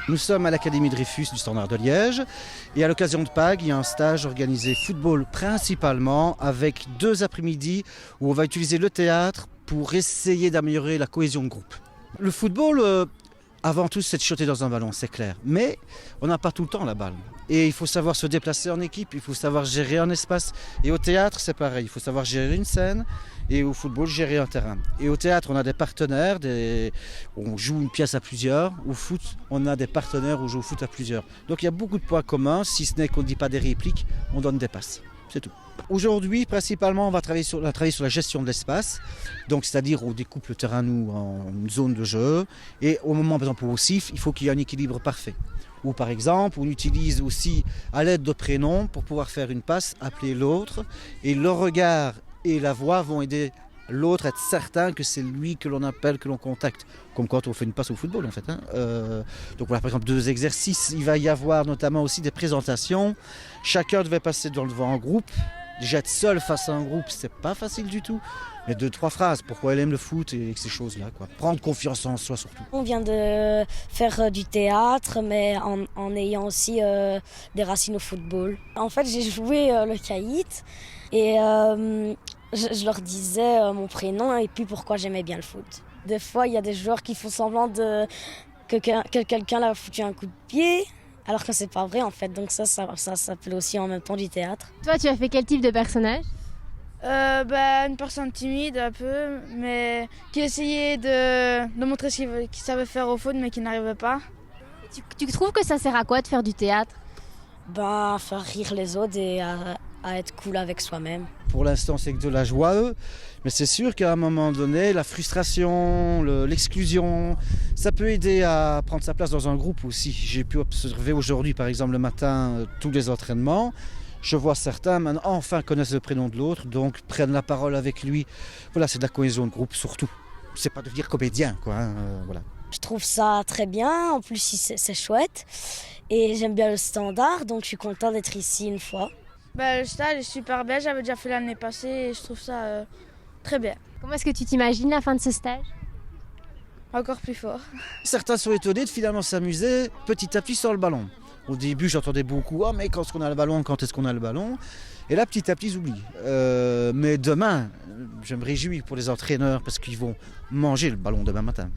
Nous sommes à l'Académie Dreyfus du Standard de Liège et à l'occasion de Pâques, il y a un stage organisé football principalement avec 2 après-midi où on va utiliser le théâtre pour essayer d'améliorer la cohésion de groupe. Le football, avant tout, c'est de shotter dans un ballon, c'est clair. Mais on n'a pas tout le temps la balle. Et il faut savoir se déplacer en équipe, il faut savoir gérer un espace. Et au théâtre, c'est pareil, il faut savoir gérer une scène et au football, gérer un terrain. Et au théâtre, on a des partenaires, on joue une pièce à plusieurs. Au foot, on a des partenaires où on joue au foot à plusieurs. Donc il y a beaucoup de points communs, si ce n'est qu'on ne dit pas des répliques, on donne des passes. C'est tout. Aujourd'hui, principalement, on va travailler sur la gestion de l'espace. Donc, c'est-à-dire, on découpe le terrain, nous, en zone de jeu. Et au moment, par exemple, au SIF, il faut qu'il y ait un équilibre parfait. Ou par exemple, on utilise aussi à l'aide de prénoms pour pouvoir faire une passe, appeler l'autre. Et le regard et la voix vont aider l'autre à être certain que c'est lui que l'on appelle, que l'on contacte. Comme quand on fait une passe au football, en fait. Donc voilà, par exemple, 2 exercices. Il va y avoir notamment aussi des présentations. Chacun devait passer devant un groupe. Déjà être seul face à un groupe, c'est pas facile du tout. Mais 2-3 phrases, pourquoi elle aime le foot et ces choses-là, quoi. Prendre confiance en soi surtout. On vient de faire du théâtre, mais en ayant aussi des racines au football. En fait, j'ai joué le caïd et je leur disais mon prénom et puis pourquoi j'aimais bien le foot. Des fois, il y a des joueurs qui font semblant que quelqu'un leur a foutu un coup de pied. Alors que c'est pas vrai en fait, donc ça s'appelle aussi en même temps du théâtre. Toi, tu as fait quel type de personnage ? Une personne timide un peu, mais qui essayait de montrer ce qu'il savait faire au foot, mais qui n'arrivait pas. Tu trouves que ça sert à quoi de faire du théâtre ? Faire rire les autres et à être cool avec soi-même. Pour l'instant, c'est que de la joie, mais c'est sûr qu'à un moment donné, la frustration, l'exclusion, ça peut aider à prendre sa place dans un groupe aussi. J'ai pu observer aujourd'hui, par exemple, le matin, tous les entraînements. Je vois certains maintenant enfin connaissent le prénom de l'autre, donc prennent la parole avec lui. Voilà, c'est de la cohésion de groupe surtout. C'est pas devenir comédien, quoi. Voilà. Je trouve ça très bien, en plus c'est chouette. Et j'aime bien le Standard, donc je suis contente d'être ici une fois. Le stage est super bien, j'avais déjà fait l'année passée et je trouve ça très bien. Comment est-ce que tu t'imagines la fin de ce stage ? Encore plus fort. Certains sont étonnés de finalement s'amuser petit à petit sur le ballon. Au début, j'entendais beaucoup « Ah, mais quand est-ce qu'on a le ballon ? Quand est-ce qu'on a le ballon ?» Et là, petit à petit, ils oublient. Mais demain, je me réjouis pour les entraîneurs parce qu'ils vont manger le ballon demain matin.